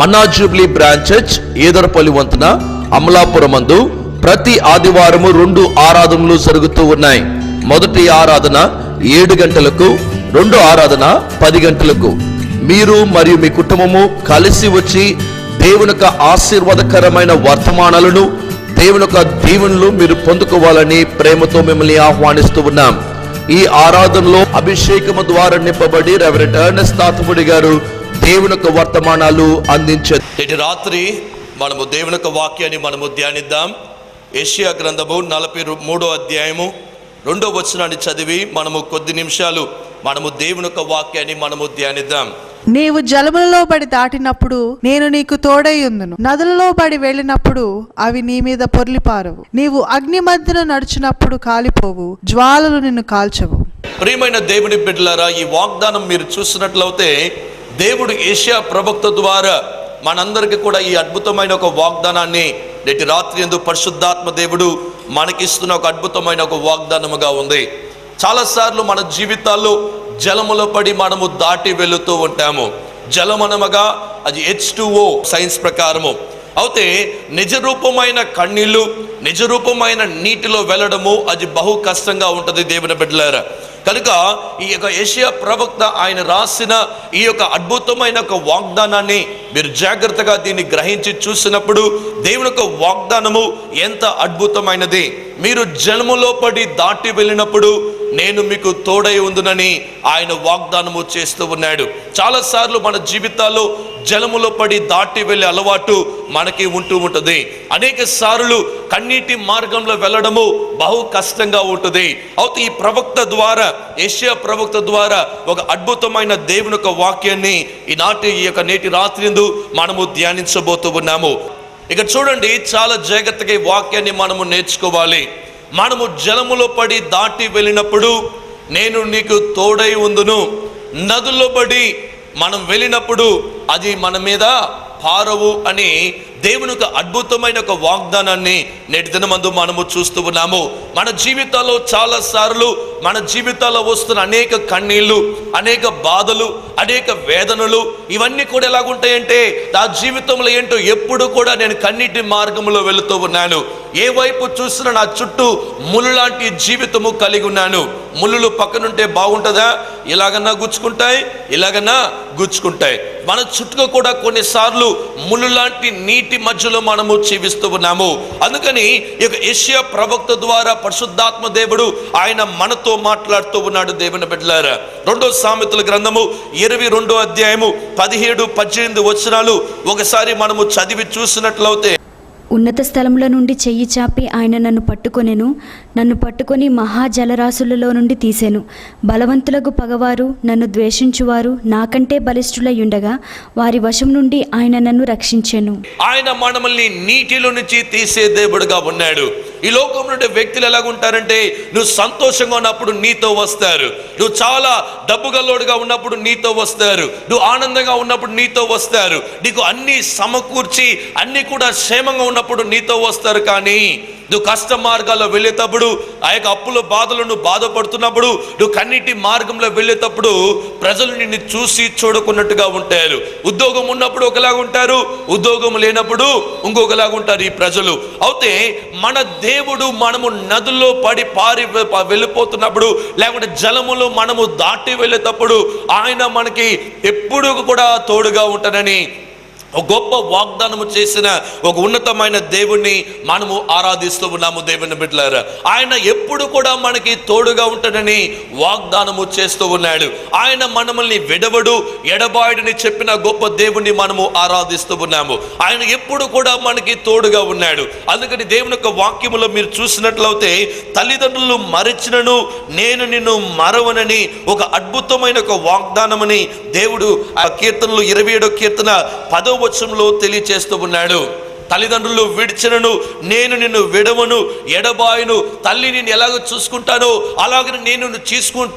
మన్నా Jubilee branch church, Edarapalli వంతెన, అమలాపురమందు ప్రతి ఆదివారము 2 ఆరాధనలు జరుగుతూ ఉన్నాయి. మొదటి ఆరాధన 7 గంటలకు, 2 ఆరాధన 10 గంటలకు. మీరు మరియు మీ కుటుంబము కలిసి వచ్చి దేవుని యొక్క ఆశీర్వాదకరమైన వర్తమానాలను, దేవుని యొక్క దీవెనలు మీరు పొందుకోవాలని ప్రేమతో మిమ్మల్ని ఆహ్వానిస్తూ ఉన్నాం. ఈ ఆరాధనలో అభిషేకము ద్వారా నింపబడి రెవరెండ్ ఎర్నెస్ట్ నాథముడి గారు దేవుని యొక్క వర్తమానాలు అందించారు. నేటి రాత్రి మనము దేవుని యొక్క వాక్యాన్ని మనము ధ్యానిద్దాం. యెషయా గ్రంథము 43వ అధ్యాయము 2వ వచనాన్ని చదివి మనము కొద్ది నిమిషాలు మనము దేవుని యొక్క వాక్యాన్ని మనము ధ్యానిద్దాం. నీవు జలములలో పడి దాటినప్పుడు నేను నీకు తోడై ఉందును, నదులలో పడి వెళ్ళినప్పుడు అవి నీ మీద పొర్లిపారవు, నీవు అగ్ని మధ్యన నడిచినప్పుడు కాలిపోవు, జ్వాలలు నిన్ను కాల్చవు. ప్రియమైన దేవుని బిడ్డలారా, ఈ వాగ్దానం మీరు చూసినట్లయితే దేవుడు యెషయా ప్రవక్త ద్వారా మనందరికీ కూడా ఈ అద్భుతమైన ఒక వాగ్దానాన్ని నేటి రాత్రి యందు పరిశుద్ధాత్మ దేవుడు మనకిస్తున్న ఒక అద్భుతమైన ఒక వాగ్దానముగా ఉంది. చాలాసార్లు మన జీవితాల్లో జలములో పడి మనము దాటి వెళుతూ ఉంటాము. జలమనమగా అది H2O సైన్స్ ప్రకారము. అయితే నిజరూపమైన కన్నీళ్ళు, నిజరూపమైన నీటిలో వెళ్ళడము అది బహు కష్టంగా ఉంటుంది దేవుని బిడ్డలారా. కనుక ఈ యొక్క యెషయా ప్రవక్త ఆయన రాసిన ఈ యొక్క అద్భుతమైన ఒక వాగ్దానాన్ని మీరు జాగ్రత్తగా దీన్ని గ్రహించి చూసినప్పుడు దేవుని యొక్క వాగ్దానము ఎంత అద్భుతమైనది. మీరు జలములో పడి దాటి వెళ్ళినప్పుడు నేను మీకు తోడై ఉందునని ఆయన వాగ్దానము చేస్తూ ఉన్నాడు. చాలాసార్లు మన జీవితాల్లో జలములో పడి దాటి వెళ్ళే అలవాటు మనకి ఉంటూ ఉంటుంది. అనేక సార్లు కన్నీటి మార్గంలో వెళ్ళడము బహు కష్టంగా ఉంటుంది. అయితే ఈ ప్రవక్త ద్వారా, యెషయా ప్రవక్త ద్వారా ఒక అద్భుతమైన దేవుని యొక్క వాక్యాన్ని ఈ యొక్క నేటి రాత్రి యందు మనము ధ్యానించబోతూ ఉన్నాము. ఇక చూడండి, చాలా జాగ్రత్తగా ఈ వాక్యాన్ని మనము నేర్చుకోవాలి. మనము జలములో పడి దాటి వెళ్ళినప్పుడు నేను నీకు తోడై ఉందును, నదుల్లో పడి మనం వెళ్ళినప్పుడు అది మన మీద పారవు అని దేవుని యొక్క అద్భుతమైన ఒక వాగ్దానాన్ని నేటి దినమందు మనము చూస్తూ ఉన్నాము. మన జీవితాల్లో చాలా సార్లు మన జీవితాల్లో వస్తున్న అనేక కన్నీళ్ళు, అనేక బాధలు, అనేక వేదనలు ఇవన్నీ కూడా ఎలాగుంటాయంటే నా జీవితంలో ఏంటో ఎప్పుడు కూడా నేను కన్నీటి మార్గంలో వెళుతూ ఉన్నాను. ఏ వైపు చూసినా నా చుట్టూ ముళ్ళు లాంటి జీవితము కలిగి ఉన్నాను. ముళ్ళు పక్కనుంటే బాగుంటుందా? ఇలాగన్నా గుచ్చుకుంటాయి, ఇలాగన్నా గుచ్చుకుంటాయి. మన చుట్టూ కూడా కొన్నిసార్లు ముళ్ళు లాంటి నీటి మధ్యలో మనము జీవిస్తూ ఉన్నాము. అందుకని ఈ యొక్క యెషయా ప్రవక్త ద్వారా పరిశుద్ధాత్మ దేవుడు ఆయన మనతో మాట్లాడుతూ ఉన్నాడు. దేవుని బిడ్డలారా, 2వ సామెతల గ్రంథము 22వ అధ్యాయము 17-18 వచనాలు ఒకసారి మనము చదివి చూసినట్లయితే, ఉన్నత స్థలముల నుండి చెయ్యి చాపి ఆయన నన్ను పట్టుకొని మహాజలరాశులలో నుండి తీసెను. బలవంతులకు పగవారు, నన్ను ద్వేషించువారు నాకంటే బలిష్ఠులై ఉండగా వారి వశం నుండి ఆయన నన్ను రక్షించెను. ఆయన మనల్ని నీటిలో నుంచి తీసే దేవుడుగా ఉన్నాడు. ఈ లోకంలో ఉండే వ్యక్తులు ఎలాగుంటారంటే, నువ్వు సంతోషంగా ఉన్నప్పుడు నీతో వస్తారు, నువ్వు చాలా డబ్బు గల్లోడుగా ఉన్నప్పుడు నీతో వస్తారు, నువ్వు ఆనందంగా ఉన్నప్పుడు నీతో వస్తారు, నీకు అన్ని సమకూర్చి అన్ని కూడా క్షేమంగా ఉన్నప్పుడు నీతో వస్తారు. కానీ నువ్వు కష్ట మార్గాల్లో వెళ్ళేటప్పుడు, ఆ యొక్క అప్పుల బాధలు నువ్వు బాధపడుతున్నప్పుడు, నువ్వు కన్నీటి మార్గంలో వెళ్ళేటప్పుడు ప్రజలు నిన్ను చూసి చూడకున్నట్టుగా ఉంటారు. ఉద్యోగం ఉన్నప్పుడు ఒకలాగా ఉంటారు, ఉద్యోగం లేనప్పుడు ఇంకొకలాగా ఉంటారు ఈ ప్రజలు. అయితే మన దేవుడు మనము నదుల్లో పడి పారి వెళ్ళిపోతున్నప్పుడు, లేకుంటే జలములో మనము దాటి వెళ్ళేటప్పుడు ఆయన మనకి ఎప్పుడు కూడా తోడుగా ఉంటానని ఒక గొప్ప వాగ్దానము చేసిన ఒక ఉన్నతమైన దేవుణ్ణి మనము ఆరాధిస్తూ ఉన్నాము. దేవుని బిడ్డలారా, ఆయన ఎప్పుడు కూడా మనకి తోడుగా ఉంటాడని వాగ్దానము చేస్తూ ఉన్నాడు. ఆయన మనల్ని విడవడు, ఎడబాయుడని చెప్పిన గొప్ప దేవుణ్ణి మనము ఆరాధిస్తూ ఉన్నాము. ఆయన ఎప్పుడు కూడా మనకి తోడుగా ఉన్నాడు. అందుకని దేవుని యొక్క వాక్యములో మీరు చూసినట్లయితే, తల్లిదండ్రులు మరిచినను నేను నిన్ను మరవనని ఒక అద్భుతమైన ఒక వాగ్దానమని దేవుడు ఆ కీర్తనలు 27వ కీర్తన 10వ వచనంలో తెలియచేస్తూ ఉన్నాడు. తల్లిదండ్రులు విడిచినను నేను నిన్ను విడవను, ఎడబాయును. తల్లి నిన్ను ఎలాగో చూసుకుంటానో అలాగే నేను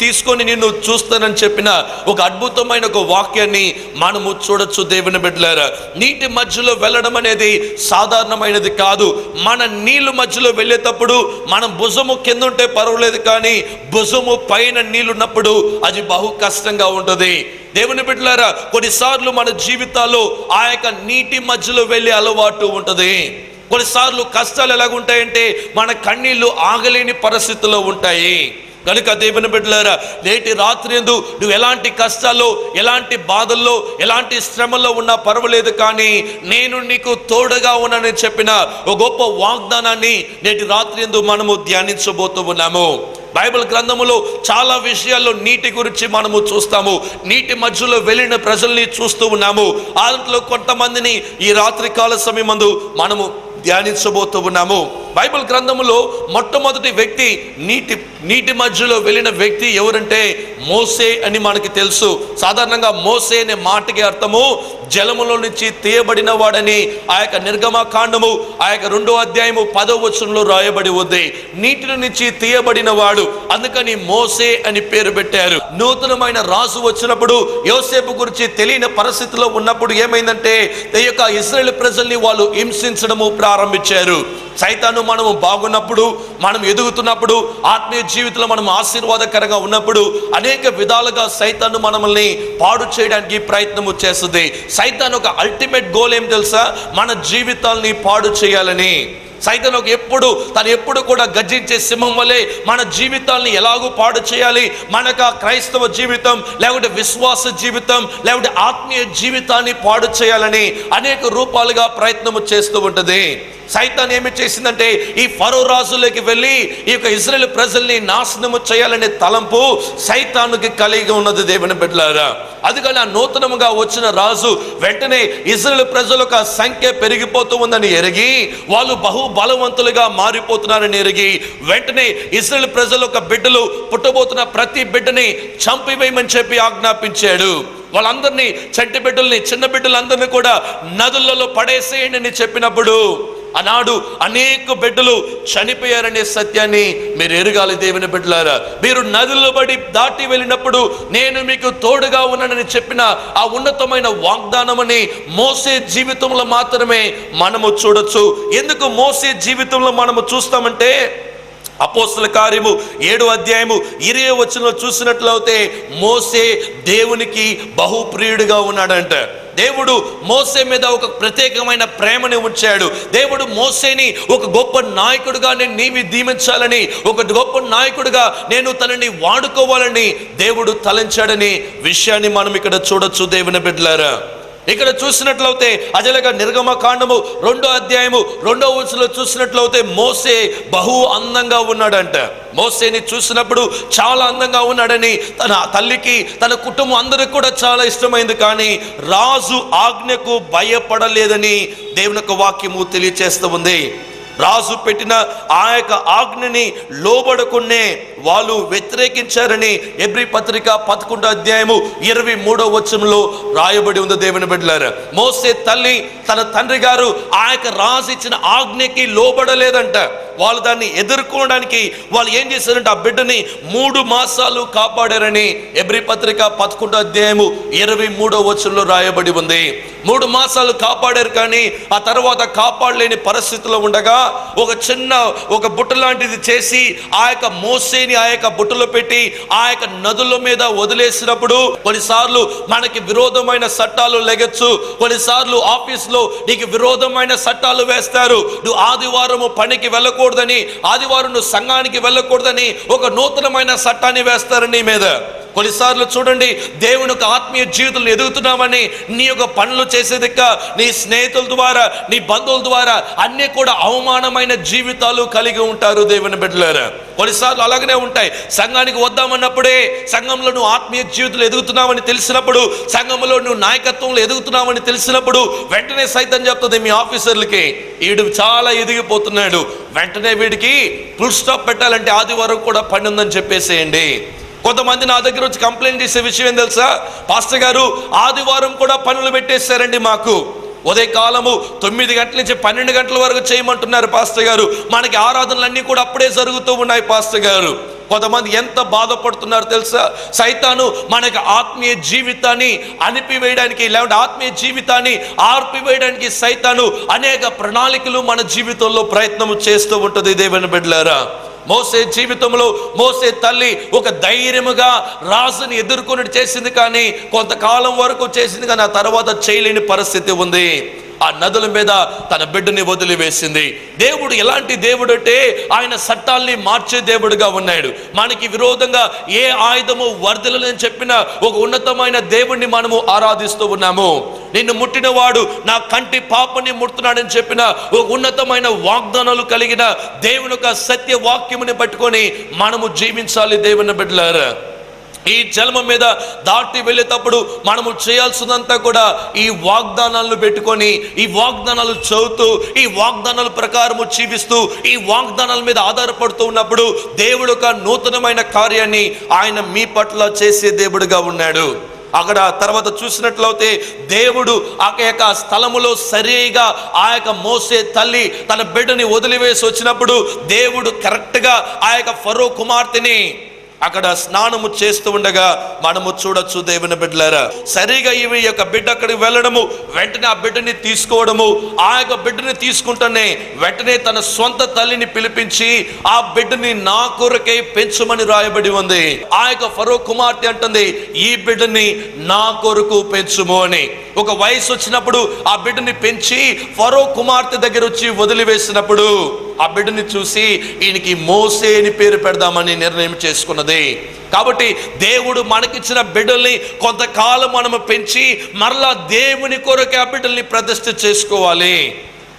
తీసుకొని నిన్ను చూస్తానని చెప్పిన ఒక అద్భుతమైన ఒక వాక్యాన్ని మనము చూడొచ్చు. దేవుని బిడ్డలారా, నీటి మధ్యలో వెళ్ళడం అనేది సాధారణమైనది కాదు. మన నీళ్ళు మధ్యలో వెళ్ళేటప్పుడు మనం భుజము కింద ఉంటే పర్వాలేదు, కానీ భుజము పైన నీళ్ళున్నప్పుడు అది బహు కష్టంగా ఉంటుంది. దేవుని బిడ్డలారా, కొన్నిసార్లు మన జీవితాల్లో ఆ యొక్క నీటి మధ్యలో వెళ్ళే అలవాటు ఉంటుంది. కొన్నిసార్లు కష్టాలు ఎలాగుంటాయంటే మన కన్నీళ్లు ఆగలేని పరిస్థితుల్లో ఉంటాయి. కనుక దేవుని బిడ్డలారా, నేటి రాత్రి యందు నువ్వు ఎలాంటి కష్టాల్లో, ఎలాంటి బాధల్లో, ఎలాంటి శ్రమల్లో ఉన్నా పర్వాలేదు, కానీ నేను నీకు తోడుగా ఉన్నానని చెప్పిన ఒక గొప్ప వాగ్దానాన్ని నేటి రాత్రి యందు మనము ధ్యానించబోతూ ఉన్నాము. బైబిల్ గ్రంథములో చాలా విషయాల్లో నీటి గురించి మనము చూస్తాము. నీటి మధ్యలో వెళ్ళిన ప్రజల్ని చూస్తూ ఉన్నాము. దాంట్లో కొంతమందిని ఈ రాత్రి కాల సమయమందు మనము ధ్యానించబోతూ ఉన్నాము. బైబిల్ గ్రంథములో మొట్టమొదటి వ్యక్తి నీటి మధ్యలో వెళ్ళిన వ్యక్తి ఎవరంటే మోసే అని మనకి తెలుసు. సాధారణంగా మోసే అనే మాటకి అర్థము జలములో నుంచి తీయబడిన వాడని ఆ యొక్క నిర్గమకాండము ఆ యొక్క 2వ అధ్యాయము 10వ వచనంలో రాయబడి ఉంది. నీటి నుంచి తీయబడిన వాడు, అందుకని మోసే అని పేరు పెట్టారు. నూతనమైన రాజు వచ్చినప్పుడు యోసేపు గురించి తెలియని పరిస్థితిలో ఉన్నప్పుడు ఏమైందంటే ఈ యొక్క ఇశ్రాయేలు ప్రజల్ని వాళ్ళు హింసించడము ప్రారంభించారు. సైతాను మనము బాగున్నప్పుడు, మనం ఎదుగుతున్నప్పుడు, ఆత్మీయ జీవితంలో మనం ఆశీర్వాదకరంగా ఉన్నప్పుడు అనేక విధాలుగా సైతాను మనల్ని పాడు చేయడానికి ప్రయత్నము చేస్తుంది. సైతాను ఒక అల్టిమేట్ గోల్ ఏం తెలుసా? మన జీవితాల్ని పాడు చేయాలని. సైతాను తను ఎప్పుడు కూడా గర్జించే సింహం వలె మన జీవితాల్ని ఎలాగూ పాడు చేయాలి, మనకు క్రైస్తవ జీవితం లేకుంటే విశ్వాస జీవితం లేకుంటే ఆత్మీయ జీవితాన్ని పాడు చేయాలని అనేక రూపాలుగా ప్రయత్నము చేస్తూ ఉంటుంది. సైతాన్ ఏమి చేసిందంటే ఈ ఫరో రాజులోకి వెళ్ళి ఈ యొక్క ఇశ్రాయేలు ప్రజల్ని నాశనము చేయాలనే తలంపు సైతానుకి కలిగి ఉన్నది. దేవుని బిడ్డలారా, అందుకని ఆ నూతనముగా వచ్చిన రాజు వెంటనే ఇశ్రాయేలు ప్రజల యొక్క సంఖ్య పెరిగిపోతూ ఉందని ఎరిగి, వాళ్ళు బలవంతులుగా మారిపోతున్నారని ఎరిగి, వెంటనే ఇశ్రాయేలు ప్రజల యొక్క బిడ్డలు పుట్టబోతున్న ప్రతి బిడ్డని చంపివేయమని చెప్పి ఆజ్ఞాపించాడు. వాళ్ళందరినీ, చంటి బిడ్డల్ని, చిన్న బిడ్డలందరినీ కూడా నదులలో పడేసేయండి అని చెప్పినప్పుడు ఆనాడు అనేక బిడ్డలు చనిపోయారనే సత్యాన్ని మీరు ఎరగాలి. దేవుని బిడ్డలారా, మీరు నదుల్లో పడి దాటి వెళ్ళినప్పుడు నేను మీకు తోడుగా ఉన్నానని చెప్పిన ఆ ఉన్నతమైన వాగ్దానమని మోసే జీవితంలో మాత్రమే మనము చూడొచ్చు. ఎందుకు మోసే జీవితంలో మనము చూస్తామంటే అపోస్తల కార్యము 7వ అధ్యాయము 20వ వచనంలో చూసినట్లయితే మోసే దేవునికి బహుప్రియుడిగా ఉన్నాడంట. దేవుడు మోసే మీద ఒక ప్రత్యేకమైన ప్రేమని ఉంచాడు. దేవుడు మోసేని ఒక గొప్ప నాయకుడిగా నేను నీవి దీవించాలని, ఒక గొప్ప నాయకుడిగా నేను తనని వాడుకోవాలని దేవుడు తలంచాడని విషయాన్ని మనం ఇక్కడ చూడొచ్చు. దేవుని బిడ్డలారా, ఇక్కడ చూసినట్లయితే అజలగా నిర్గమకాండము 2వ అధ్యాయము 2వ వచనంలో చూసినట్లయితే మోసే బహు అందంగా ఉన్నాడంట. మోసేని చూసినప్పుడు చాలా అందంగా ఉన్నాడని తన తల్లికి, తన కుటుంబం అందరికి కూడా చాలా ఇష్టమైంది. కానీ రాజు ఆజ్ఞకు భయపడలేదని దేవుని యొక్క వాక్యము తెలియచేస్తూ ఉంది. రాజు పెట్టిన ఆ యొక్క ఆజ్ఞని లోబడకునే వాళ్ళు వ్యతిరేకించారని హెబ్రీ పత్రిక 11వ అధ్యాయము 23వ వచనంలో రాయబడి ఉంది. దేవుని బిడ్డలారా, మోసే తల్లి తన తండ్రి గారు ఆ యొక్క రాజు ఇచ్చిన ఆజ్ఞకి లోబడలేదంట. వాళ్ళు దాన్ని ఎదుర్కోవడానికి వాళ్ళు ఏం చేశారంటే ఆ బిడ్డని 3 మాసాలు కాపాడారని హెబ్రీ పత్రిక 11వ అధ్యాయము 23వ వచనంలో రాయబడి ఉంది. 3 మాసాలు కాపాడారు, కానీ ఆ తర్వాత కాపాడలేని పరిస్థితిలో ఉండగా ఒక బుట్ట లాంటిది చేసి ఆ యొక్క మోసేని ఆ యొక్క బుట్టలో పెట్టి ఆ యొక్క నదుల మీద వదిలేసినప్పుడు కొన్నిసార్లు మనకి విరోధమైన చట్టాలు లెగచ్చు. కొన్నిసార్లు ఆఫీస్లో నీకు విరోధమైన చట్టాలు వేస్తారు. నువ్వు ఆదివారము పనికి వెళ్ళకూడదని, ఆదివారం నువ్వు సంఘానికి వెళ్ళకూడదని ఒక నూతనమైన చట్టాన్ని వేస్తారు నీ మీద. కొన్నిసార్లు చూడండి, దేవుని యొక్క ఆత్మీయ జీవితంలో ఎదుగుతున్నామని నీ యొక్క పనులు చేసేదిక్క నీ స్నేహితుల ద్వారా, నీ బంధువుల ద్వారా అన్నీ కూడా అవమానమైన జీవితాలు కలిగి ఉంటారు. దేవుని బిడ్డలారా, కొన్నిసార్లు అలాగనే ఉంటాయి. సంఘానికి వద్దామన్నప్పుడే, సంఘంలో నువ్వు ఆత్మీయ జీవితంలో ఎదుగుతున్నావని తెలిసినప్పుడు, సంఘంలో నువ్వు నాయకత్వంలో ఎదుగుతున్నావని తెలిసినప్పుడు వెంటనే సైతం చెప్తుంది మీ ఆఫీసర్లకి, వీడు చాలా ఎదిగిపోతున్నాడు, వెంటనే వీడికి ఫుల్ స్టాప్ పెట్టాలంటే ఆదివారం కూడా పని ఉందని చెప్పేసేయండి. కొంతమంది నా దగ్గర వచ్చి కంప్లైంట్ చేసే విషయం ఏం తెలుసా? పాస్టర్ గారు ఆదివారం కూడా పనులు పెట్టేశారండి, మాకు ఉదయకాలము 9 గంటల నుంచి 12 గంటల వరకు చేయమంటున్నారు పాస్టర్ గారు, మనకి ఆరాధనలన్నీ కూడా అప్పుడే జరుగుతూ ఉన్నాయి పాస్టర్ గారు. కొంతమంది ఎంత బాధపడుతున్నారు తెలుసా? సైతాను మనకి ఆత్మీయ జీవితాన్ని అణిపివేయడానికి, లేకుంటే ఆత్మీయ జీవితాన్ని ఆర్పివేయడానికి సైతాను అనేక ప్రణాళికలు మన జీవితంలో ప్రయత్నం చేస్తూ ఉంటుంది. దేవుని బిడ్డలారా, మోసే జీవితంలో మోసే తల్లి ఒక ధైర్యముగా రాజుని ఎదుర్కొని చేసింది, కానీ కొంతకాలం వరకు చేసింది, కానీ ఆ తర్వాత చేయలేని పరిస్థితి ఉంది. ఆ నదుల మీద తన బిడ్డని వదిలివేసింది. దేవుడు ఎలాంటి దేవుడు అంటే ఆయన చట్టాల్ని మార్చే దేవుడుగా ఉన్నాడు. మనకి విరోధంగా ఏ ఆయుధము వర్ధిల్లదని చెప్పిన ఒక ఉన్నతమైన దేవుణ్ణి మనము ఆరాధిస్తూ ఉన్నాము. నిన్ను ముట్టిన వాడు నా కంటి పాపని ముడుతున్నాడని చెప్పిన ఒక ఉన్నతమైన వాగ్దానాలు కలిగిన దేవుని యొక్క సత్య వాక్యముని పట్టుకొని మనము జీవించాలి. దేవుని బిడ్డలారా, ఈ జన్మ మీద దాటి వెళ్ళేటప్పుడు మనము చేయాల్సిందంతా కూడా ఈ వాగ్దానాలను పెట్టుకొని, ఈ వాగ్దానాలు చదువుతూ, ఈ వాగ్దానాల ప్రకారము జీవిస్తూ, ఈ వాగ్దానాల మీద ఆధారపడుతూ ఉన్నప్పుడు దేవుడు ఒక నూతనమైన కార్యాన్ని ఆయన మీ పట్ల చేసే దేవుడుగా ఉన్నాడు. అక్కడ తర్వాత చూసినట్లయితే దేవుడు ఆ యొక్క స్థలములో సరిగా ఆ యొక్క మోసే తల్లి తన బిడ్డని వదిలివేసి వచ్చినప్పుడు దేవుడు కరెక్ట్గా ఆ యొక్క ఫరో కుమార్తెని అక్కడ స్నానము చేస్తూ ఉండగా మనము చూడొచ్చు. దేవుని బిడ్డలారా, సరిగా ఈ యొక్క బిడ్డ అక్కడికి వెళ్ళడము, వెంటనే ఆ బిడ్డని తీసుకోవడము, ఆ యొక్క బిడ్డని తీసుకుంటూనే వెంటనే తన సొంత తల్లిని పిలిపించి ఆ బిడ్డని నా కొరకై పెంచమని రాయబడి ఉంది. ఆ యొక్క ఫరో కుమార్తె అంటుంది, ఈ బిడ్డని నా కొరకు పెంచుము అని. ఒక వయసు వచ్చినప్పుడు ఆ బిడ్డని పెంచి ఫరో కుమార్తె దగ్గర వచ్చి వదిలివేసినప్పుడు ఆ బిడ్డని చూసి ఈయనకి మోసే అని పేరు పెడదామని నిర్ణయం చేసుకున్నది. కాబట్టి దేవుడు మనకిచ్చిన బిడ్డల్ని కొంతకాలం మనము పెంచి మరలా దేవుని కొరకు ఆ బిడ్డల్ని ప్రతిష్ఠ చేసుకోవాలి.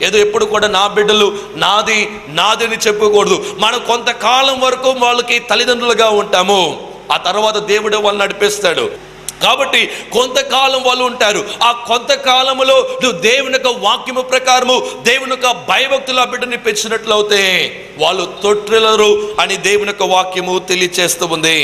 ఏదో ఎప్పుడు కూడా నా బిడ్డలు నాది అని చెప్పకూడదు. మనం కొంతకాలం వరకు వాళ్ళకి తల్లిదండ్రులుగా ఉంటాము, ఆ తర్వాత దేవుడు వాళ్ళని నడిపిస్తాడు. కాబట్టి కొంతకాలం వాళ్ళు ఉంటారు. ఆ కొంతకాలంలో నువ్వు దేవుని యొక్క వాక్యము ప్రకారము దేవుని యొక్క భయభక్తుల బిడ్డని పెంచినట్లయితే వాళ్ళు తొట్టిల్లరు అని దేవుని యొక్క వాక్యము తెలియచేస్తూ ఉంది.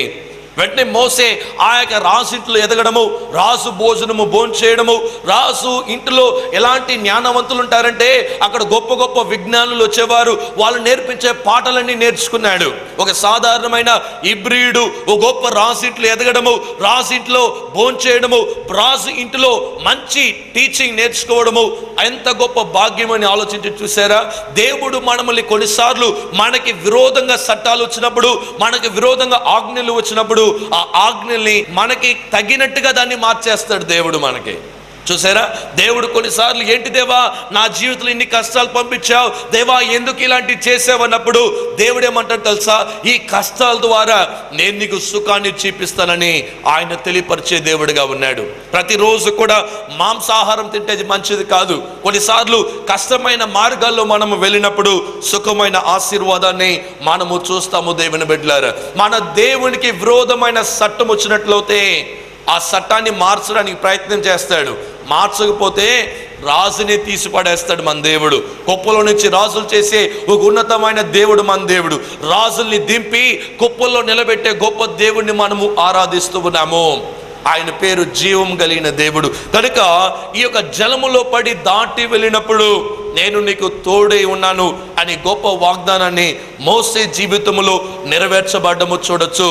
వెంటనే మోసే ఆ యొక్క రాజు ఇంట్లో ఎదగడము, రాజు భోజనము భోంచేయడము, రాజు ఇంటిలో ఎలాంటి జ్ఞానవంతులు ఉంటారంటే అక్కడ గొప్ప గొప్ప విజ్ఞానులు వచ్చేవారు, వాళ్ళు నేర్పించే పాటలన్నీ నేర్చుకున్నాడు. ఒక సాధారణమైన ఇబ్రియుడు ఒక గొప్ప రాజు ఇంట్లో ఎదగడము, రాజు ఇంట్లో భోంచేయడము, రాజు ఇంటిలో మంచి టీచింగ్ నేర్చుకోవడము ఎంత గొప్ప భాగ్యం అని ఆలోచించి చూసారా? దేవుడు మనల్ని కొన్నిసార్లు మనకి విరోధంగా చట్టాలు వచ్చినప్పుడు, మనకి విరోధంగా ఆజ్ఞలు వచ్చినప్పుడు ఆ ఆజ్ఞల్ని మనకి తగినట్టుగా దాన్ని మార్చేస్తాడు దేవుడు మనకి. చూసారా? దేవుడు కొన్నిసార్లు ఏంటి దేవా నా జీవితంలో ఇన్ని కష్టాలు పంపించావు, దేవా ఎందుకు ఇలాంటి చేసావు అన్నప్పుడు దేవుడు ఏమంటాడు తెలుసా? ఈ కష్టాల ద్వారా నేను నీకు సుఖాన్ని చూపిస్తానని ఆయన తెలియపరిచే దేవుడిగా ఉన్నాడు. ప్రతిరోజు కూడా మాంసాహారం తింటే మంచిది కాదు. కొన్నిసార్లు కష్టమైన మార్గాల్లో మనము వెళ్ళినప్పుడు సుఖమైన ఆశీర్వాదాన్ని మనము చూస్తాము. దేవుని బిడ్డలారా, మన దేవునికి విరోధమైన చట్టం వచ్చినట్లయితే ఆ చట్టాన్ని మార్చడానికి ప్రయత్నం చేస్తాడు. మార్చకపోతే రాజుని తీసి పడేస్తాడు మన దేవుడు. కుప్పలో నుంచి రాజులు చేసే ఒక ఉన్నతమైన దేవుడు మన దేవుడు. రాజుల్ని దింపి కుప్పల్లో నిలబెట్టే గొప్ప దేవుడిని మనము ఆరాధిస్తూ ఉన్నాము. ఆయన పేరు జీవం కలిగిన దేవుడు. కనుక ఈ యొక్క జలములో పడి దాటి వెళ్ళినప్పుడు నేను నీకు తోడై ఉన్నాను అని గొప్ప వాగ్దానాన్ని మోసే జీవితంలో నెరవేర్చబడ్డము చూడొచ్చు.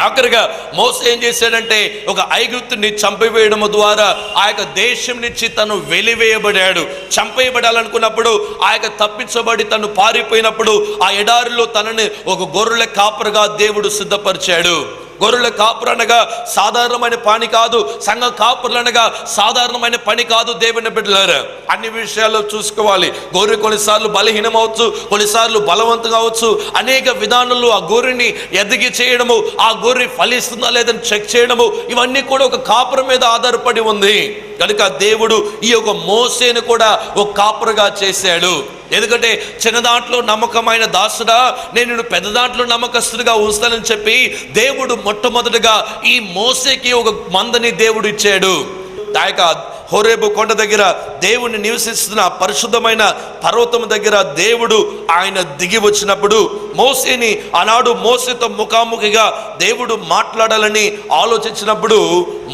ఆఖరిగా మోసే ఏం చేశాడంటే ఒక ఐగుప్తుని చంపివేయడం ద్వారా ఆ యొక్క దేశం నుంచి తను వెలివేయబడాడు. చంపేయబడాలనుకున్నప్పుడు ఆ యొక్క తప్పించబడి తను పారిపోయినప్పుడు ఆ ఎడారిలో తనని ఒక గొర్రెల కాపరిగా దేవుడు సిద్ధపరిచాడు. గొర్రెల కాపురు అనగా సాధారణమైన పని కాదు, సంఘ కాపురులు అనగా సాధారణమైన పని కాదు. దేవుని బిడ్డలారా, అన్ని విషయాల్లో చూసుకోవాలి. గొర్రె కొన్నిసార్లు బలహీనమవచ్చు, కొన్నిసార్లు బలవంతం కావచ్చు. అనేక విధానాల్లో ఆ గొర్రెని ఎదిగి చేయడము, ఆ గొర్రె ఫలిస్తుందా లేదని చెక్ చేయడము, ఇవన్నీ కూడా ఒక కాపురం మీద ఆధారపడి ఉంది. కనుక దేవుడు ఈ యొక్క మోసేను కూడా ఒక కాపురుగా చేశాడు. ఎందుకంటే చిన్న దాంట్లో నమ్మకమైన దాసుడా నేను పెద్ద దాంట్లో నమ్మకస్తుడిగా ఉంచుతానని చెప్పి దేవుడు మొట్టమొదటిగా ఈ మోసేకి ఒక మందని దేవుడు ఇచ్చాడు. ఆ యొక్క హోరేబు కొండ దగ్గర దేవుణ్ణి నివసిస్తున్న పరిశుద్ధమైన పర్వతం దగ్గర దేవుడు ఆయన దిగి వచ్చినప్పుడు మోసేని ఆనాడు మోసేతో ముఖాముఖిగా దేవుడు మాట్లాడాలని ఆలోచించినప్పుడు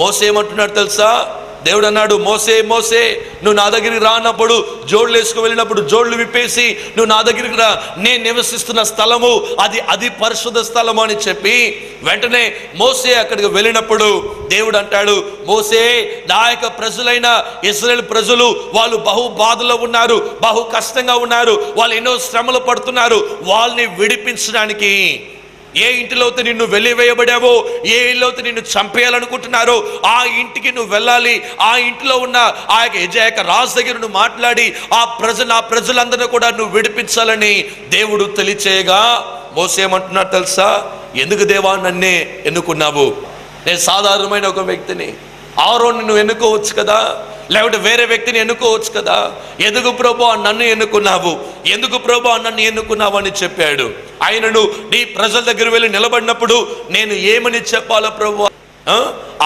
మోసే ఏమంటున్నాడు తెలుసా? దేవుడు అన్నాడు, మోసే మోసే నువ్వు నా దగ్గరికి రానప్పుడు, జోళ్ళు వేసుకు వెళ్ళినప్పుడు జోళ్ళు విప్పేసి నువ్వు నా దగ్గరికి రా, నేను నివసిస్తున్న స్థలము అది పరిశుద్ధ స్థలము అని చెప్పి వెంటనే మోసే అక్కడికి వెళ్ళినప్పుడు దేవుడు అంటాడు, మోసే నా యొక్క ప్రజలైన ఇశ్రాయేలు ప్రజలు వాళ్ళు బహు బాధలో ఉన్నారు, బహు కష్టంగా ఉన్నారు, వాళ్ళు ఎన్నో శ్రమలు పడుతున్నారు, వాళ్ళని విడిపించడానికి ఏ ఇంటిలో అయితే నిన్ను వెలివేయబడావో, ఏ ఇల్లు అయితే నిన్ను చంపేయాలనుకుంటున్నారో ఆ ఇంటికి నువ్వు వెళ్ళాలి. ఆ ఇంటిలో ఉన్న ఆ యొక్క రాజు దగ్గర నువ్వు మాట్లాడి ఆ ప్రజలందరినీ కూడా నువ్వు విడిపించాలని దేవుడు తెలియచేయగా మోసే ఏమంటున్నాడు తెలుసా? ఎందుకు దేవా నన్నే ఎన్నుకున్నావు? నేను సాధారణమైన ఒక వ్యక్తిని. ఆరోన్ని నువ్వు ఎన్నుకోవచ్చు కదా, లేకపోతే వేరే వ్యక్తిని ఎన్నుకోవచ్చు కదా. ఎందుకు ప్రభువా నన్ను ఎన్నుకున్నావు? ఎందుకు ప్రభువా నన్ను ఎన్నుకున్నావు అని చెప్పాడు. ఆయనను నీ ప్రజల దగ్గర వెళ్ళి నిలబడినప్పుడు నేను ఏమని చెప్పాలో ప్రభువా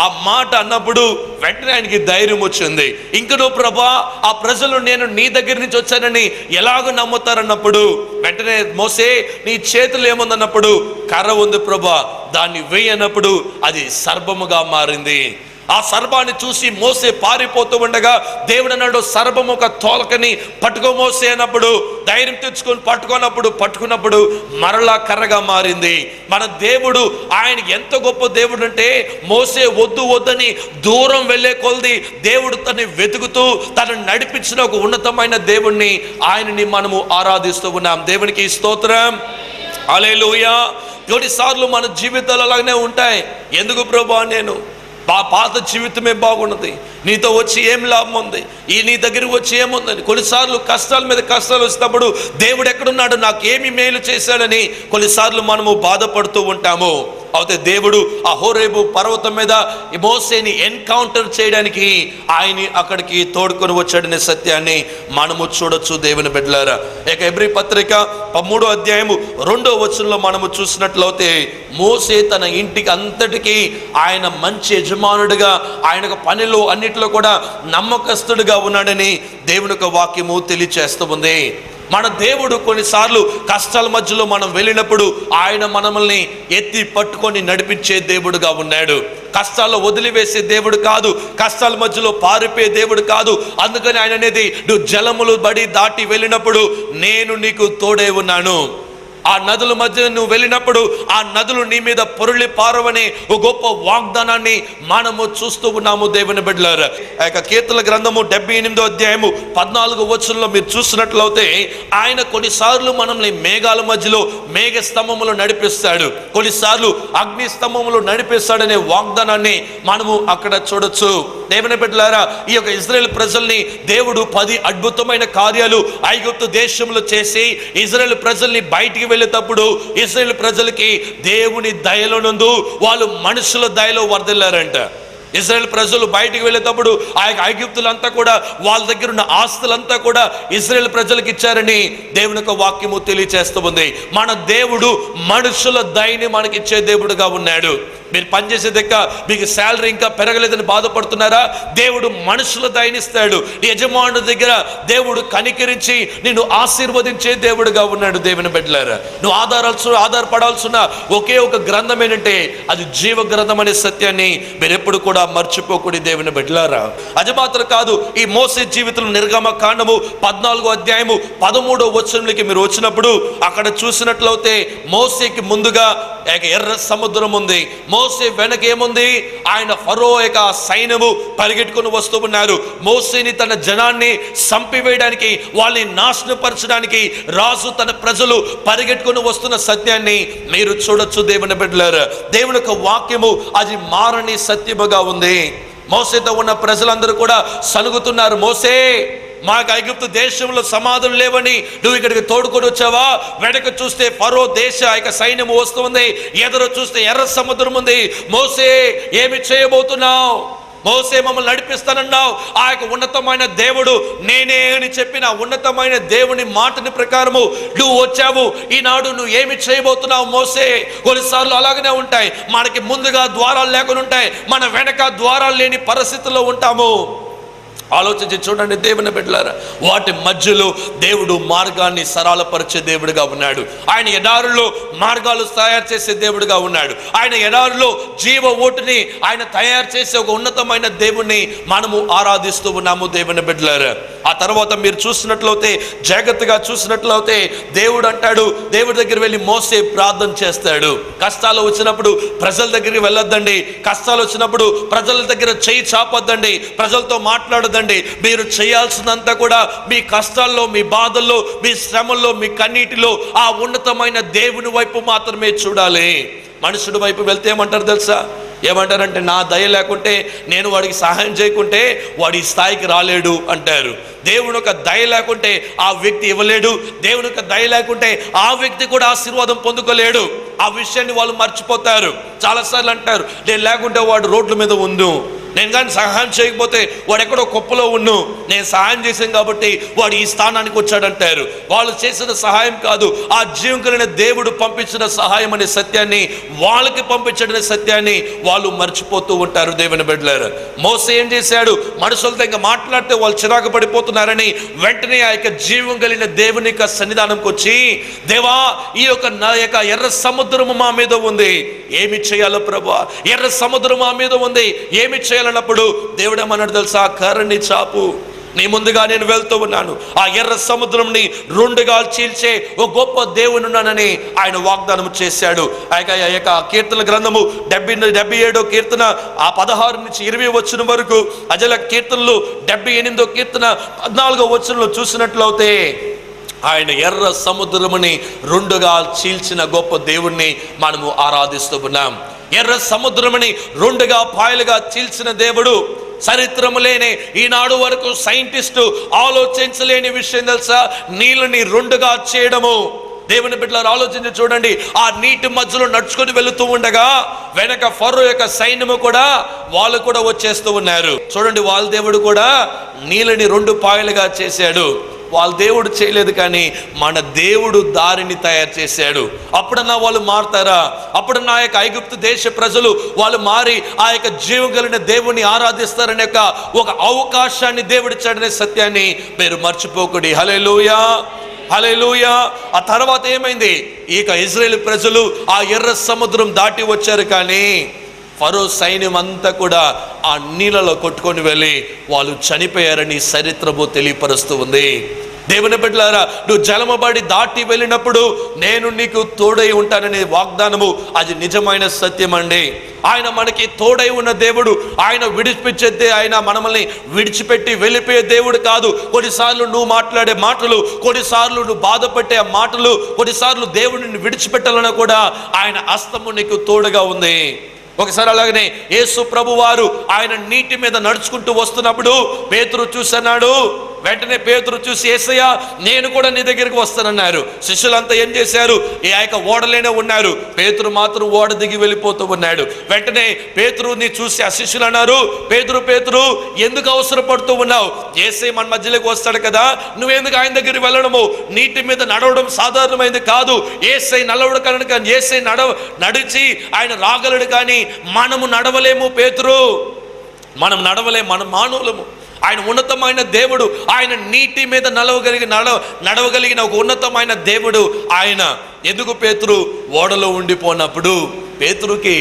ఆ మాట అన్నప్పుడు వెంటనే ఆయనకి ధైర్యం వచ్చింది. ఇంకనూ ప్రభా ఆ ప్రజలు నేను నీ దగ్గర నుంచి వచ్చానని ఎలాగో నమ్ముతారన్నప్పుడు వెంటనే మోసే నీ చేతులు ఏముందన్నప్పుడు కర్ర ఉంది ప్రభా, దాన్ని వేయనప్పుడు అది సర్పముగా మారింది. ఆ సర్పాన్ని చూసి మోసే పారిపోతూ ఉండగా దేవుడు అన్నాడు, సర్పము ఒక తోలకని పట్టుకో మోసే అన్నప్పుడు ధైర్యం తెచ్చుకొని పట్టుకున్నప్పుడు మరలా కర్రగా మారింది. మన దేవుడు ఆయన ఎంత గొప్ప దేవుడు అంటే మోసే వద్దని దూరం వెళ్ళే కొలది దేవుడు తనని వెతుకుతూ తనని నడిపించిన ఒక ఉన్నతమైన దేవుణ్ణి ఆయనని మనము ఆరాధిస్తూ ఉన్నాం. దేవునికి స్తోత్రం, హల్లెలూయా. కొన్నిసార్లు మన జీవితాలు అలాగనే ఉంటాయి. ఎందుకు ప్రభువా నేను పాత జీవితమే బాగున్నది, నీతో వచ్చి ఏం లాభం ఉంది, నీ దగ్గరికి వచ్చి ఏముందని కొన్నిసార్లు కష్టాల మీద కష్టాలు వచ్చినప్పుడు దేవుడు ఎక్కడున్నాడు, నాకు ఏమి మేలు చేశాడని కొన్నిసార్లు మనము బాధపడుతూ ఉంటాము. అయితే దేవుడు ఆ హోరేబు పర్వతం మీద మోసేని ఎన్కౌంటర్ చేయడానికి ఆయన అక్కడికి తోడుకొని వచ్చాడనే సత్యాన్ని మనము చూడొచ్చు దేవుని బిడ్డలారా. ఇక హెబ్రీ పత్రిక 13వ అధ్యాయము 2వ వచనంలో మనము చూసినట్లయితే మోసే తన ఇంటికి అంతటికీ ఆయన మంచి యజమానుడిగా, ఆయన పనిలో అన్నిటిలో కూడా నమ్మకస్తుడిగా ఉన్నాడని దేవుని యొక్క వాక్యము తెలియచేస్తూ ఉంది. మన దేవుడు కొన్నిసార్లు కష్టాల మధ్యలో మనం వెళ్ళినప్పుడు ఆయన మనల్ని ఎత్తి పట్టుకొని నడిపించే దేవుడుగా ఉన్నాడు. కష్టాల్లో వదిలివేసే దేవుడు కాదు, కష్టాల మధ్యలో పారిపోయే దేవుడు కాదు. అందుకని ఆయన అనేది, నువ్వు జలములు బడి దాటి వెళ్ళినప్పుడు నేను నీకు తోడే ఉన్నాను. ఆ నదుల మధ్య నువ్వు వెళ్ళినప్పుడు ఆ నదులు నీ మీద పొరలి పారవనే ఒక గొప్ప వాగ్దానాన్ని మనము చూస్తూ ఉన్నాము దేవుని బిడ్డలారా. ఆ యొక్క కీర్తనల గ్రంథము 78వ అధ్యాయము 14వ వచనంలో మీరు చూసినట్లయితే ఆయన కొన్నిసార్లు మనల్ని మేఘాల మధ్యలో మేఘ స్తంభములో నడిపిస్తాడు, కొన్నిసార్లు అగ్ని స్తంభములో నడిపిస్తాడనే వాగ్దానాన్ని మనము అక్కడ చూడొచ్చు. దేవుని బిడ్డలారా, ఈ యొక్క ఇశ్రాయేలు ప్రజల్ని దేవుడు 10 అద్భుతమైన కార్యాలు ఐగుప్తు దేశంలో చేసి ఇశ్రాయేలు ప్రజల్ని బయటికి వెళ్ళేటప్పుడు ఇశ్రాయేలు ప్రజలకి దేవుని దయలో నందు వాళ్ళు మనుషుల దయలో వర్ధిల్లారంట. ఇశ్రాయేల్ ప్రజలు బయటికి వెళ్ళేటప్పుడు ఆ యొక్క ఐగుప్తులంతా కూడా వాళ్ళ దగ్గర ఉన్న ఆస్తులంతా కూడా ఇశ్రాయేల్ ప్రజలకు ఇచ్చారని దేవుని యొక్క వాక్యము తెలియచేస్తూ ఉంది. మన దేవుడు మనుషుల దయని మనకిచ్చే దేవుడుగా ఉన్నాడు. మీరు పనిచేసే దగ్గర మీకు శాలరీ ఇంకా పెరగలేదని బాధపడుతున్నారా? దేవుడు మనుషుల దయనిస్తాడు. నీ యజమానుడి దగ్గర దేవుడు కనికరించి నిన్ను ఆశీర్వదించే దేవుడుగా ఉన్నాడు. దేవుని బిడ్డలారా, నువ్వు ఆధారపడాల్సిన ఒకే ఒక గ్రంథం ఏంటంటే అది జీవ గ్రంథం అనే సత్యాన్ని మీరు ఎప్పుడు కూడా మర్చిపోకూడదు దేవుని బిడ్డలారా. అది మాత్రం కాదు, ఈ మోసే జీవితంలో నిర్గమ కాండము 14వ అధ్యాయము 13వ వచనంలోకి మీరు వచ్చినప్పుడు అక్కడ చూసినట్లయితే మోసేకి ముందుగా ఎర్ర సముద్రం ఉంది, మోసే వెనక ఏముంది? ఆయన ఫరో యొక్క సైన్యము పరిగెట్టుకుని వస్తూ ఉన్నారు. మోసేని తన జనాన్ని చంపివేయడానికి, వాళ్ళని నాశనపరచడానికి రాజు తన ప్రజలు పరిగెట్టుకుని వస్తున్న సత్యాన్ని మీరు చూడొచ్చు దేవుని బిడ్డలారా. దేవుని యొక్క వాక్యము అది మారని సత్యముగా ఉంది. మోసేతో ఉన్న ప్రజలందరూ కూడా సలుగుతున్నారు, మోసే మాకు ఐగుప్తు దేశంలో సమాధులు లేవని నువ్వు ఇక్కడికి తోడుకొని వచ్చావా? వెనక చూస్తే ఫరో దేశ యొక్క సైన్యం వస్తుంది, ఎదురు చూస్తే ఎర్ర సముద్రం ఉంది. మోసే ఏమి చేయబోతున్నావు? మోసే మమ్మల్ని నడిపిస్తానన్నావు. ఆ యొక్క ఉన్నతమైన దేవుడు నేనే అని చెప్పిన ఉన్నతమైన దేవుని మాటని ప్రకారము నువ్వు వచ్చావు. ఈనాడు నువ్వు ఏమి చేయబోతున్నావు మోసే? కొన్నిసార్లు అలాగనే ఉంటాయి, మనకి ముందుగా ద్వారాలు లేకుండా ఉంటాయి, మన వెనక ద్వారాలు లేని పరిస్థితుల్లో ఉంటాము. ఆలోచించి చూడండి దేవుని బిడ్డలారా, వాటి మధ్యలో దేవుడు మార్గాన్ని సరళపరిచే దేవుడిగా ఉన్నాడు. ఆయన ఎడారులో మార్గాలు తయారు చేసే దేవుడిగా ఉన్నాడు. ఆయన ఎడారులో జీవ ఓటుని ఆయన తయారు చేసే ఒక ఉన్నతమైన దేవుణ్ణి మనము ఆరాధిస్తూ ఉన్నాము దేవుని బిడ్డలారా. ఆ తర్వాత మీరు చూసినట్లయితే, జాగ్రత్తగా చూసినట్లయితే, దేవుడు అంటాడు, దేవుడి దగ్గర వెళ్ళి మోసే ప్రార్థన చేస్తాడు. కష్టాలు వచ్చినప్పుడు ప్రజల దగ్గరికి వెళ్ళొద్దండి, కష్టాలు వచ్చినప్పుడు ప్రజల దగ్గర చేయి చాపొద్దండి, ప్రజలతో మాట్లాడొద్దండి. మీరు చేయాల్సినంత కూడా మీ కష్టాల్లో, మీ బాధల్లో, మీ శ్రమల్లో, మీ కన్నీటిలో ఆ ఉన్నతమైన దేవుని వైపు మాత్రమే చూడాలి. మనుషుడి వైపు వెళ్తే ఏమంటారు తెలుసా? ఏమంటారంటే, నా దయ లేకుంటే, నేను వాడికి సహాయం చేయకుంటే వాడి స్థాయికి రాలేడు అంటారు. దేవుని యొక్క దయ లేకుంటే ఆ వ్యక్తి ఇవ్వలేడు. దేవుని యొక్క దయ లేకుంటే ఆ వ్యక్తి కూడా ఆశీర్వాదం పొందుకోలేడు. ఆ విషయాన్ని వాళ్ళు మర్చిపోతారు. చాలాసార్లు అంటారు, నేను లేకుంటే వాడు రోడ్ల మీద ఉండు, నేను కానీ సహాయం చేయకపోతే వాడు ఎక్కడో కుప్పలో ఉన్ను, నేను సహాయం చేశాను కాబట్టి వాడు ఈ స్థానానికి వచ్చాడంటారు. వాళ్ళు చేసిన సహాయం కాదు, ఆ జీవం కలిగిన దేవుడు పంపించిన సహాయం అనే సత్యాన్ని, వాళ్ళకి పంపించడనే సత్యాన్ని వాళ్ళు మర్చిపోతూ ఉంటారు దేవుని బిడ్డలారా. మోసే ఏం చేశాడు? మనుషులతో ఇంకా మాట్లాడితే వాళ్ళు చిరాకు పడిపోతున్నారని వెంటనే ఆ యొక్క జీవం కలిగిన దేవుని యొక్క సన్నిధానంకి వచ్చి, దేవా, ఈ యొక్క నా యొక్క ఎర్ర సముద్రము మా మీద ఉంది, ఏమి చేయాలో ప్రభువా, ఎర్ర సముద్రం మా మీద ఉంది, ఏమి చేయాలన్నప్పుడు దేవుడు ఏమన్నాడు తెలుసా? కర్రని చాపు, నీ ముందుగా నేను వెళ్తూ ఉన్నాను, ఆ ఎర్ర సముద్రంని రెండుగా చీల్చే ఓ గొప్ప దేవుని ఉన్నానని ఆయన వాగ్దానం చేశాడు. ఆ యొక్క కీర్తన గ్రంథము 77వ కీర్తన ఆ 16 నుంచి 20 వచనం వరకు, అజల కీర్తనలు 78వ కీర్తన 14వ వచనంలో చూసినట్లయితే, ఆయన ఎర్ర సముద్రముని రెండుగా చీల్చిన గొప్ప దేవుణ్ణి మనము ఆరాధిస్తూ ఉన్నాం. ఎర్ర సముద్రముని రెండుగా పాయలుగా చీల్చిన దేవుడు చరిత్రములేనే ఈనాడు వరకు సైంటిస్టు ఆలోచించలేని విషయం తెలుసా? నీళ్ళని రెండుగా చేయడము. దేవుని బిడ్డలారా, ఆలోచించి చూడండి. ఆ నీటి మధ్యలో నడుచుకొని వెళుతూ ఉండగా వెనక ఫరో యొక్క సైన్యము కూడా వాళ్ళు కూడా వచ్చేస్తూ ఉన్నారు. చూడండి, వాళ్ళ దేవుడు కూడా నీళ్ళని రెండు పాయలుగా చేశాడు. వాళ్ళ దేవుడు చేయలేదు, కానీ మన దేవుడు దారిని తయారు చేశాడు. అప్పుడన్నా వాళ్ళు మారుతారా? అప్పుడన్నా ఆ యొక్క ఐగుప్తు దేశ ప్రజలు వాళ్ళు మారి ఆ యొక్క జీవం కలిగిన దేవుని ఆరాధిస్తారనే ఒక అవకాశాన్ని దేవుడిచ్చాడనే సత్యాన్ని మీరు మర్చిపోకండి. హల్లెలూయా, హల్లెలూయా. ఆ తర్వాత ఏమైంది? ఈ యొక్క ఇశ్రాయేలు ప్రజలు ఆ ఎర్ర సముద్రం దాటి వచ్చారు, కానీ ఫరో సైన్యం అంతా కూడా ఆ నీళ్ళలో కొట్టుకొని వెళ్ళి వాళ్ళు చనిపోయారని చరిత్రము తెలియపరుస్తూ ఉంది. దేవుని బిడ్డలారా, నువ్వు జలమబడి దాటి వెళ్ళినప్పుడు నేను నీకు తోడై ఉంటాననే వాగ్దానము అది నిజమైన సత్యం అండి. ఆయన మనకి తోడై ఉన్న దేవుడు. ఆయన విడిచిపెట్టేదే, ఆయన మనల్ని విడిచిపెట్టి వెళ్ళిపోయే దేవుడు కాదు. కొన్నిసార్లు నువ్వు మాట్లాడే మాటలు, కొన్నిసార్లు నువ్వు బాధపడే మాటలు, కొన్నిసార్లు దేవుడిని విడిచిపెట్టాలన్నా కూడా ఆయన హస్తము నీకు తోడుగా ఉంది. ఒకసారి అలాగనే యేసు ప్రభు వారు ఆయన నీటి మీద నడుచుకుంటూ వస్తున్నప్పుడు పేతురు చూసన్నాడు. వెంటనే పేతురు చూసి, యేసయ్యా, నేను కూడా నీ దగ్గరికి వస్తానన్నారు. శిష్యులంతా ఏం చేశారు? ఈ యొక్క ఓడలేనే ఉన్నారు. పేతురు మాత్రం ఓడ దిగి వెళ్ళిపోతూ ఉన్నాడు. వెంటనే పేతురుని చూసి ఆ శిష్యులు అన్నారు, పేతురు, పేతురు, ఎందుకు అవసరపడుతూ ఉన్నావు? యేసయ్య మన మధ్యలోకి వస్తాడు కదా, నువ్వెందుకు ఆయన దగ్గరికి వెళ్ళడము? నీటి మీద నడవడం సాధారణమైంది కాదు. యేసయ్య నడవడు కనుక, యేసయ్య నడిచి ఆయన రాగలడు, కానీ మనము నడవలేము పేతురు, మనం నడవలేము, మనం మానవులము. ఆయన ఉన్నతమైన దేవుడు. ఆయన నీటి మీద నడవగలిగిన ఒక ఉన్నతమైన దేవుడు ఆయన. ఎందుకు పేతురు ఓడలో ఉండిపోయినప్పుడు పేతురుకి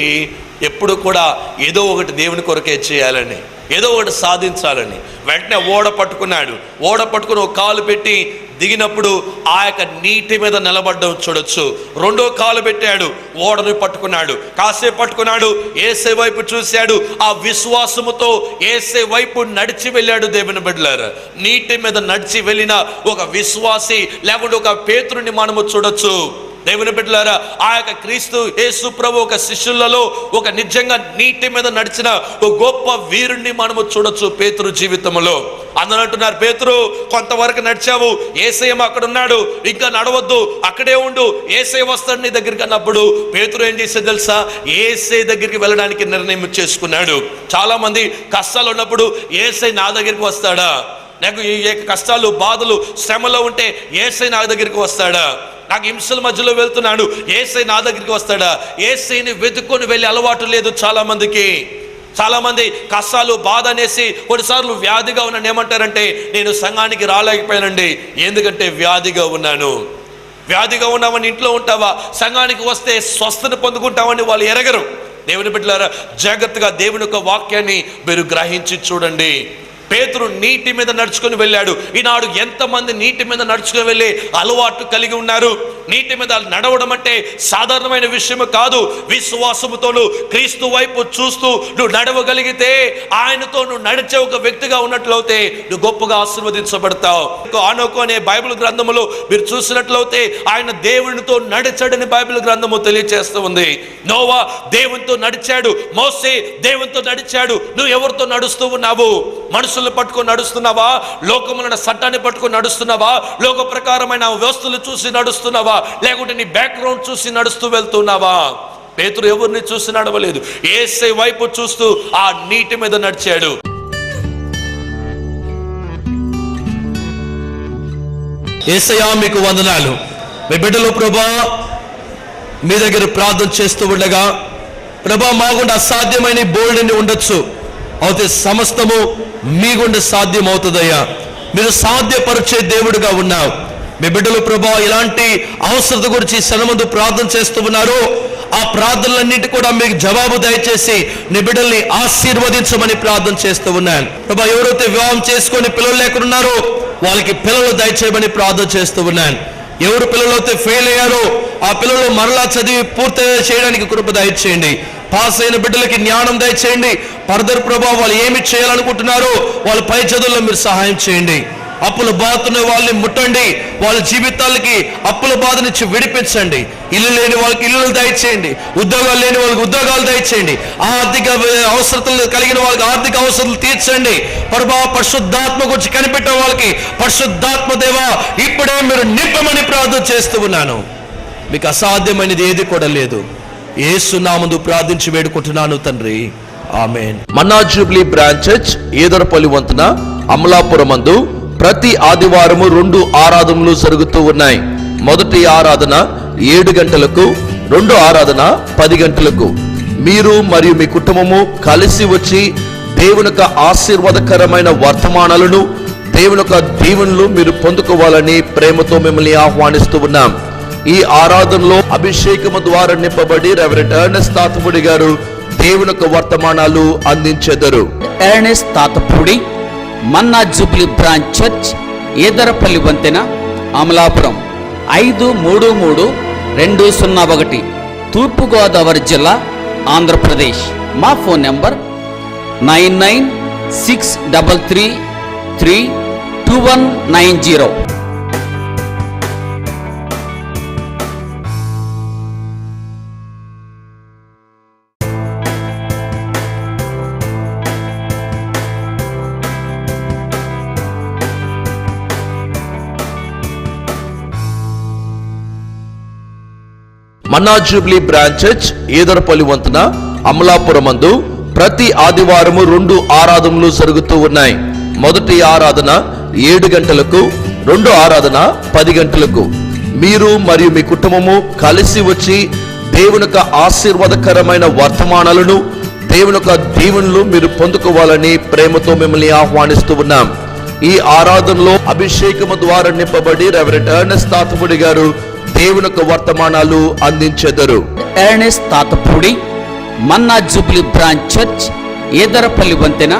ఎప్పుడు కూడా ఏదో ఒకటి దేవుని కొరకే చేయాలని, ఏదో ఒకటి సాధించాలని వెంటనే ఓడ పట్టుకున్నాడు. ఓడ పట్టుకుని ఒక కాలు పెట్టి దిగినప్పుడు ఆ యొక్క నీటి మీద నిలబడ్డం చూడొచ్చు. రెండో కాలు పెట్టాడు, ఓడని పట్టుకున్నాడు. కాసేపు పట్టుకున్నాడు, యేసే వైపు చూశాడు. ఆ విశ్వాసముతో యేసే వైపు నడిచి వెళ్ళాడు. దేవుని బిడ్డలారా, నీటి మీద నడిచి వెళ్ళిన ఒక విశ్వాసి లేకుంటే ఒక పేతురుని మనము చూడొచ్చు. దేవుని బిడ్డలారా, ఆ యొక్క క్రీస్తు యేసు ప్రభు ఒక శిష్యులలో ఒక నిజంగా నీటి మీద నడిచిన ఒక గొప్ప వీరుణ్ణి మనము చూడొచ్చు పేతురు జీవితంలో. అందరూ అంటున్నారు, పేతురు కొంతవరకు నడిచావు, యేసయ్య అక్కడ ఉన్నాడు, ఇంకా నడవద్దు, అక్కడే ఉండు, యేసయ్య వస్తాడు నీ దగ్గరికి అన్నప్పుడు పేతురు ఏం చేసేది తెలుసా? యేసయ్య దగ్గరికి వెళ్ళడానికి నిర్ణయం చేసుకున్నాడు. చాలా మంది కష్టాలు ఉన్నప్పుడు యేసయ్య నా దగ్గరికి వస్తాడా, నాకు ఈ కష్టాలు బాధలు శ్రమలో ఉంటే యేసయ్య నా దగ్గరికి వస్తాడా, నాకు హింసల మధ్యలో వెళ్తున్నాడు యేసయ్య నా దగ్గరికి వస్తాడా? యేసయ్యని వెతుక్కొని వెళ్ళే అలవాటు లేదు చాలా మందికి. చాలా మంది కష్టాలు, బాధ అనేసి కొన్నిసార్లు వ్యాధిగా ఉన్నాను ఏమంటారంటే, నేను సంఘానికి రాలేకపోయానండి, ఎందుకంటే వ్యాధిగా ఉన్నాను. వ్యాధిగా ఉన్నామని ఇంట్లో ఉంటావా, సంఘానికి వస్తే స్వస్థత పొందుకుంటామని వాళ్ళు ఎరగరు. దేవుని బిడ్డలారా, జాగ్రత్తగా దేవుని యొక్క వాక్యాన్ని మీరు గ్రహించి చూడండి. పేతురు నీటి మీద నడుచుకొని వెళ్ళాడు. ఈనాడు ఎంతమంది నీటి మీద నడుచుకొని వెళ్ళి అలవాటు కలిగి ఉన్నారు. నీటి మీద నడవడం అంటే సాధారణమైన విషయం కాదు. విశ్వాసముతోను క్రీస్తు వైపు చూస్తూ నువ్వు నడవగలిగితే, ఆయనతో నువ్వు నడిచే ఒక వ్యక్తిగా ఉన్నట్లయితే నువ్వు గొప్పగా ఆశీర్వదించబడతావు. ఆనోకు అనే బైబిల్ గ్రంథములో మీరు చూసినట్లయితే ఆయన దేవునితో నడిచాడని బైబిల్ గ్రంథము తెలియజేస్తూ ఉంది. నోవా దేవునితో నడిచాడు, మోసే దేవునితో నడిచాడు. నువ్వు ఎవరితో నడుస్తూ ఉన్నావు? మనుషులను పట్టుకొని నడుస్తున్నావా? లోకమున చట్టాన్ని పట్టుకొని నడుస్తున్నావా? లోక ప్రకారమైన వ్యవస్థలు చూసి నడుస్తున్నావా? లేకుంటే నీ బ్యాక్గ్రౌండ్ చూసి నడుస్తూ వెళ్తున్నావా? పేతురు ఎవరిని చూసి నడవలేదు, యేసే వైపు చూస్తూ ఆ నీటి మీద నడిచాడు. యేసయ్యా మీకు వందనాలు. మీ బిడ్డలు ప్రభా మీ దగ్గర ప్రార్థన చేస్తూ ఉండగా, ప్రభా మా గుండా అసాధ్యమైన బోల్డ్ని ఉండొచ్చు, అయితే సమస్తము మీ గుండా సాధ్యం అవుతుందయ్యా. మీరు సాధ్యపరిచే దేవుడుగా ఉన్నావు. మీ బిడ్డలు ప్రభా ఇలాంటి అవసరత గురించి శ్రమమందు ప్రార్థన చేస్తూ ఉన్నారు. ఆ ప్రార్థనలన్నింటి కూడా మీకు జవాబు దయచేసి నీ బిడ్డల్ని ఆశీర్వదించమని ప్రార్థన చేస్తూ ఉన్నాను. ప్రభా ఎవరైతే వివాహం చేసుకొని పిల్లలు లేకున్నారో వాళ్ళకి పిల్లలు దయచేయమని ప్రార్థన చేస్తూ ఉన్నాను. ఎవరు పిల్లలైతే ఫెయిల్ అయ్యారో ఆ పిల్లలు మరలా చదివి పూర్తి చేయడానికి కృప దయచేయండి. పాస్ అయిన బిడ్డలకి జ్ఞానం దయచేయండి. ఫర్దర్ ప్రభా వాళ్ళు ఏమి చేయాలనుకుంటున్నారో వాళ్ళ పై చదువుల్లో మీరు సహాయం చేయండి. అప్పుల బాధతున్న వాళ్ళని ముట్టండి. వాళ్ళ జీవితాలకి అప్పుల బాధ నుంచి విడిపించండి. ఇల్లు లేని వాళ్ళకి ఇల్లు దయచేయండి. ఉద్యోగాలు లేని వాళ్ళకి ఉద్యోగాలు దయచేయండి. ఆర్థిక అవసరతలు కలిగిన వాళ్ళకి ఆర్థిక అవసరాలు తీర్చండి. ప్రభా పరిశుద్ధాత్మ గురించి కనిపెట్టే వాళ్ళకి పరిశుద్ధాత్మ దేవా ఇప్పుడే మీరు నింపమని ప్రార్థన చేస్తూ ఉన్నాను. మీకు అసాధ్యమైనది ఏది కూడా లేదు. యేసు నామమున ప్రార్థించి వేడుకుంటున్నాను తండ్రి, ఆమేన్. మన్నా జూబ్లీ బ్రాంచ్ చర్చ్, ఈదరపల్లి వంతెన, అమలాపురం మందు ప్రతి ఆదివారము 2 ఆరాధనలు జరుగుతూ ఉన్నాయి. మొదటి ఆరాధన 7 గంటలకు, 2 ఆరాధన 10 గంటలకు. మీరు మరియు మీ కుటుంబము కలిసి వచ్చి దేవుని యొక్క ఆశీర్వాదకరమైన వర్తమానాలను, దేవుని యొక్క దీవెనలు మీరు పొందుకోవాలని ప్రేమతో మిమ్మల్ని ఆహ్వానిస్తూ ఉన్నాం. ఈ ఆరాధనలో అభిషేకము ద్వారా నింపబడి రెవరెండ్ ఎర్నెస్ట్ తాతపూడి గారు దేవుని యొక్క వర్తమానాలు అందించెదరు. ఎర్నెస్ట్ తాతపూడి, మన్నా జూబ్లీ బ్రాంచ్ చర్చ్, ఈదరపల్లి వంతెన, అమలాపురం 533201, తూర్పుగోదావరి జిల్లా, ఆంధ్రప్రదేశ్. మా ఫోన్ నెంబర్ 9963332190. మన్నా జూబ్లీ బ్రాంచ్ చర్చ్, ఈదరపల్లి వంతెన, అమలాపురం మందు ప్రతి ఆదివారము 2 ఆరాధనలు జరుగుతూ ఉన్నాయి. మొదటి ఆరాధన 7 గంటలకు, 2 ఆరాధన 10 గంటలకు. మీరు మరియు మీ కుటుంబము కలిసి వచ్చి దేవుని యొక్క ఆశీర్వాదకరమైన వర్తమానాలను, దేవుని యొక్క దీవెనలు మీరు పొందుకోవాలని ప్రేమతో మిమ్మల్ని ఆహ్వానిస్తూ ఉన్నాం. ఈ ఆరాధనలో అభిషేకము ద్వారా నింపబడి రెవరెండ్ ఎర్నెస్ట్ తాతపూడి గారు దేవుని యొక్క వర్తమానాలు అందించెదరు. ఎర్నెస్ట్ తాతపూడి, మన్నా జూబ్లీ బ్రాంచ్ చర్చ్, ఈదరపల్లి వంతెన,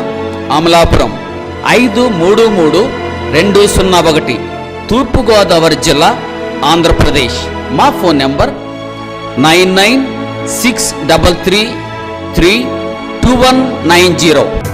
అమలాపురం 533201, తూర్పుగోదావరి జిల్లా, ఆంధ్రప్రదేశ్. మా ఫోన్ నెంబర్ 9963332190.